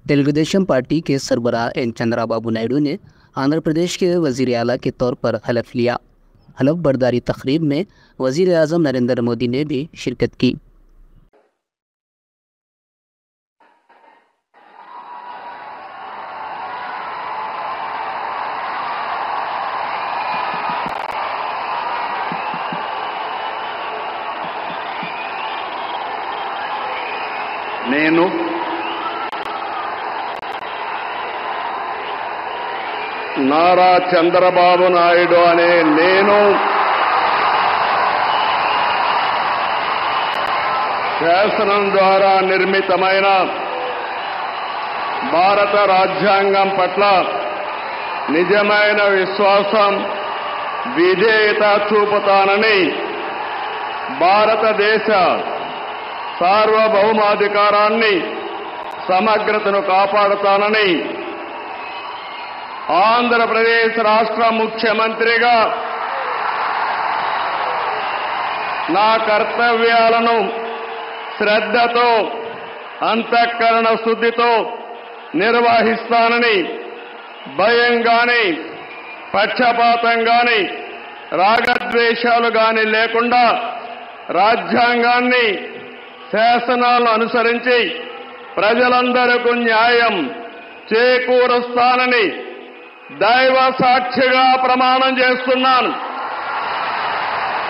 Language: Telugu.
तेलुगुदेशम पार्टी के सरबराह एन चंद्राबाबू नायडू ने आंध्र प्रदेश के वज़ीर आला के तौर पर हलफ लिया। हलफ बर्दारी तकरीब में वज़ीर आज़म नरेंद्र मोदी ने भी शिरकत की। నేను నారా చంద్రబాబు నాయుడు అనే నేను శాసనం ద్వారా నిర్మితమైన భారత రాజ్యాంగం పట్ల నిజమైన విశ్వాసం విధేయత చూపుతానని, భారతదేశ సార్వభౌమాధికారాన్ని సమగ్రతను కాపాడుతానని, ఆంధ్రప్రదేశ్ రాష్ట్ర ముఖ్యమంత్రిగా నా కర్తవ్యాలను శ్రద్ధతో అంతఃకరణ శుద్ధితో నిర్వహిస్తానని, భయం గాని పక్షపాతం గాని రాగద్వేషాలు గాని లేకుండా రాజ్యాంగాన్ని శాసనాలను అనుసరించి ప్రజలందరికీ న్యాయం చేకూరుస్తానని దైవ సాక్షిగా ప్రమాణం చేస్తున్నాను.